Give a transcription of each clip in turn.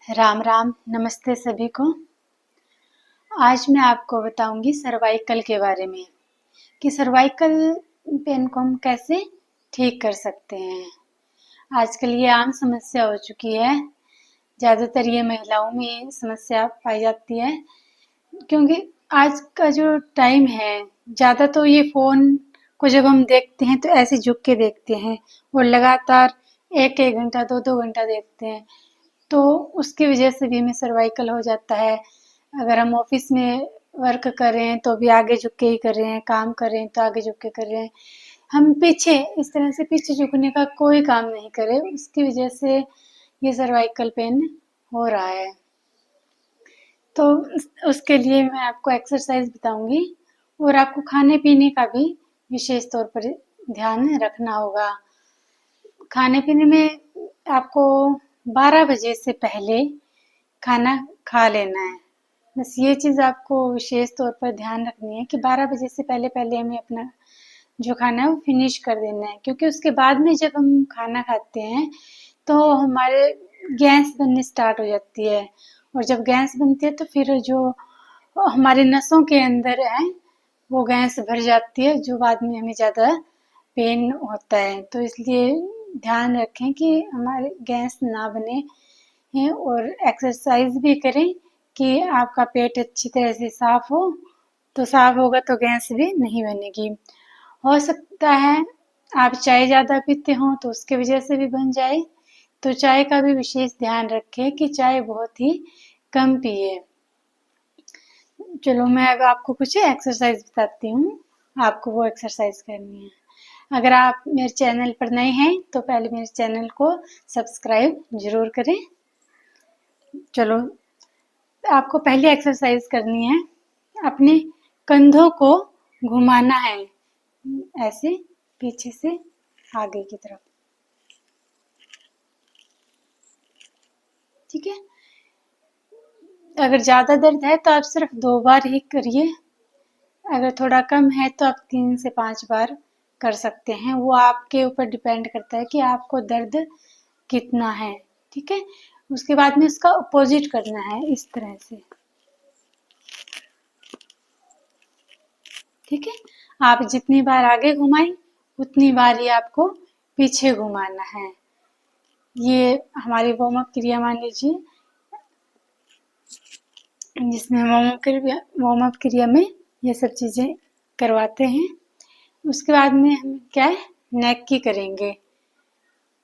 राम राम, नमस्ते सभी को। आज मैं आपको बताऊंगी सर्वाइकल के बारे में कि सर्वाइकल पेन को हम कैसे ठीक कर सकते हैं। आजकल ये आम समस्या हो चुकी है। ज़्यादातर ये महिलाओं में समस्या पाई जाती है क्योंकि आज का जो टाइम है, ज़्यादा तो ये फ़ोन को जब हम देखते हैं तो ऐसे झुक के देखते हैं और लगातार एक एक घंटा दो दो घंटा देखते हैं, तो उसकी वजह से भी हमें सर्वाइकल हो जाता है। अगर हम ऑफिस में वर्क कर रहे हैं तो भी आगे झुक के ही कर रहे हैं, काम कर रहे हैं तो आगे झुक के कर रहे हैं। हम पीछे इस तरह से पीछे झुकने का कोई काम नहीं करें, उसकी वजह से ये सर्वाइकल पेन हो रहा है। तो उसके लिए मैं आपको एक्सरसाइज बताऊंगी और आपको खाने पीने का भी विशेष तौर पर ध्यान रखना होगा। खाने पीने में आपको 12 बजे से पहले खाना खा लेना है। बस ये चीज़ आपको विशेष तौर पर ध्यान रखनी है कि 12 बजे से पहले पहले हमें अपना जो खाना है वो फिनिश कर देना है, क्योंकि उसके बाद में जब हम खाना खाते हैं तो हमारे गैस बननी स्टार्ट हो जाती है, और जब गैस बनती है तो फिर जो हमारी नसों के अंदर है वो गैस भर जाती है, जो बाद में हमें ज़्यादा पेन होता है। तो इसलिए ध्यान रखें कि हमारे गैस ना बने हैं, और एक्सरसाइज भी करें कि आपका पेट अच्छी तरह से साफ हो, तो साफ होगा तो गैस भी नहीं बनेगी। हो सकता है आप चाय ज़्यादा पीते हो तो उसके वजह से भी बन जाए, तो चाय का भी विशेष ध्यान रखें कि चाय बहुत ही कम पिए। चलो मैं अब आपको कुछ एक्सरसाइज बताती हूँ, आपको वो एक्सरसाइज करनी है। अगर आप मेरे चैनल पर नए हैं तो पहले मेरे चैनल को सब्सक्राइब जरूर करें। चलो, आपको पहली एक्सरसाइज करनी है, अपने कंधों को घुमाना है ऐसे पीछे से आगे की तरफ। ठीक है, अगर ज़्यादा दर्द है तो आप सिर्फ 2 बार ही करिए, अगर थोड़ा कम है तो आप 3 से 5 बार कर सकते हैं। वो आपके ऊपर डिपेंड करता है कि आपको दर्द कितना है। ठीक है, उसके बाद में इसका अपोजिट करना है इस तरह से। ठीक है, आप जितनी बार आगे घुमाएं उतनी बार ही आपको पीछे घुमाना है। ये हमारी वार्म अप क्रिया मान लीजिए, जिसमें वार्म अप क्रिया में ये सब चीज़ें करवाते हैं। उसके बाद में हम क्या है, नेक की करेंगे।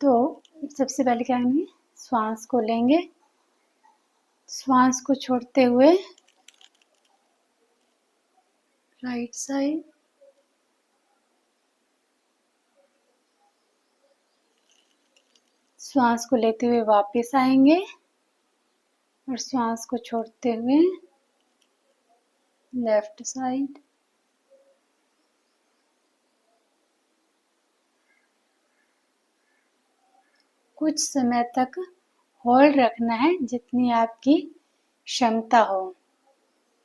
तो सबसे पहले क्या करेंगे, श्वास को लेंगे, श्वास को छोड़ते हुए राइट साइड, श्वास को लेते हुए वापस आएंगे और श्वास को छोड़ते हुए लेफ्ट साइड। कुछ समय तक होल्ड रखना है, जितनी आपकी क्षमता हो।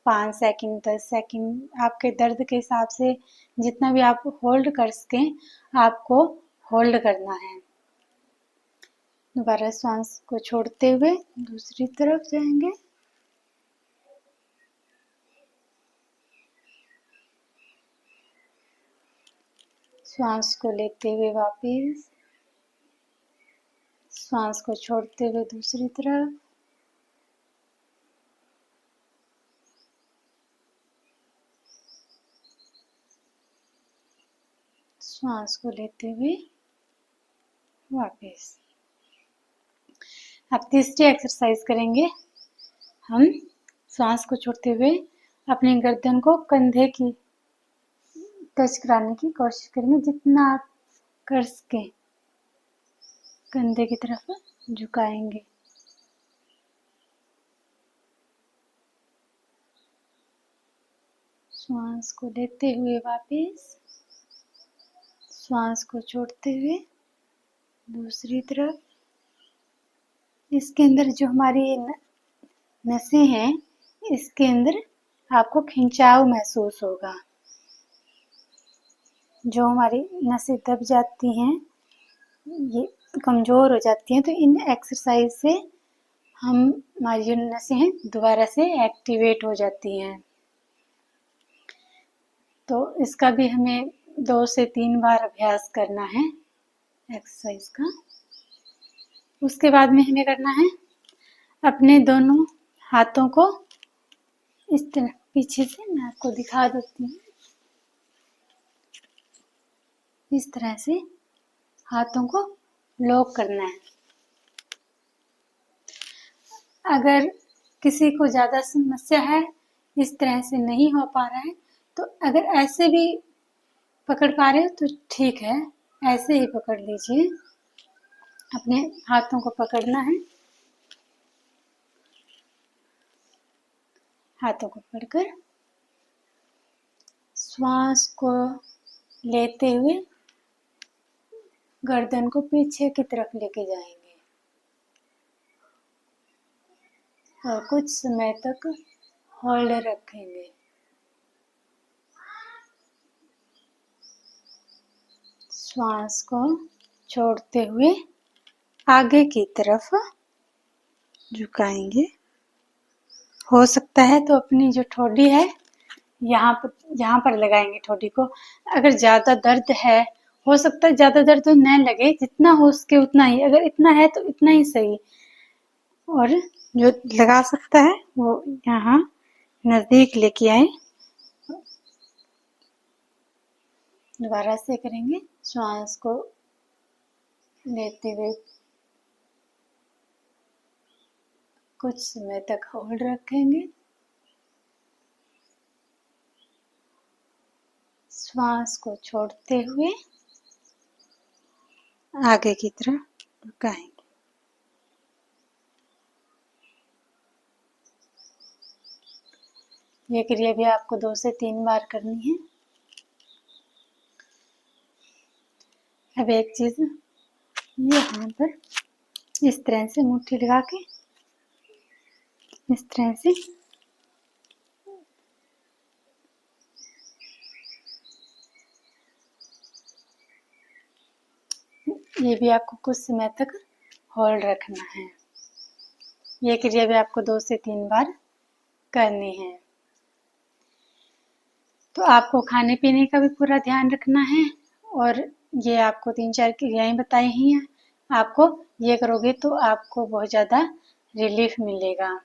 5 सेकंड, 10 सेकंड, आपके दर्द के हिसाब से जितना भी आप होल्ड कर सकें आपको होल्ड करना है। दोबारा श्वास को छोड़ते हुए दूसरी तरफ जाएंगे। श्वास को लेते हुए वापस, श्वास को छोड़ते हुए दूसरी तरफ। श्वास को लेते हुए वापस। अब तीसरी एक्सरसाइज करेंगे। हम श्वास को छोड़ते हुए अपनी गर्दन को कंधे की टच कराने की कोशिश करेंगे, जितना आप कर सकें कंधे की तरफ झुकाएंगे। श्वास को लेते हुए वापस, श्वास को छोड़ते हुए दूसरी तरफ। इसके अंदर जो हमारी नसें हैं, इसके अंदर आपको खिंचाव महसूस होगा। जो हमारी नसें दब जाती हैं, ये कमज़ोर हो जाती हैं, तो इन एक्सरसाइज से हमारी जो नसें हैं दोबारा से एक्टिवेट हो जाती हैं। तो इसका भी हमें 2 से 3 बार अभ्यास करना है एक्सरसाइज का। उसके बाद में हमें करना है अपने दोनों हाथों को इस तरह पीछे से, मैं आपको दिखा देती हूँ, इस तरह से हाथों को लॉक करना है। अगर किसी को ज़्यादा समस्या है, इस तरह से नहीं हो पा रहा है, तो अगर ऐसे भी पकड़ पा रहे हो तो ठीक है, ऐसे ही पकड़ लीजिए। अपने हाथों को पकड़ना है, हाथों को पकड़कर श्वास को लेते हुए गर्दन को पीछे की तरफ लेके जाएंगे और कुछ समय तक होल्ड रखेंगे। श्वास को छोड़ते हुए आगे की तरफ झुकाएंगे। हो सकता है तो अपनी जो ठोडी है यहाँ पर लगाएंगे ठोडी को। अगर ज़्यादा दर्द है, हो सकता है ज़्यादा दर्द तो न लगे, जितना हो सके उतना ही, अगर इतना है तो इतना ही सही। और जो लगा सकता है वो यहाँ नज़दीक लेके आए। दोबारा से करेंगे। श्वास को लेते हुए कुछ समय तक होल्ड रखेंगे। श्वास को छोड़ते हुए आगे की तरफ झुकाएंगे। ये क्रिया भी आपको 2 से 3 बार करनी है। अब एक चीज, यहाँ पर इस तरह से मुट्ठी लगा के इस तरह से ये भी आपको कुछ समय तक होल्ड रखना है। ये क्रिया भी आपको 2 से 3 बार करनी है। तो आपको खाने पीने का भी पूरा ध्यान रखना है और ये आपको 3-4 क्रियाएं बताई ही हैं। आपको ये करोगे तो आपको बहुत ज़्यादा रिलीफ मिलेगा।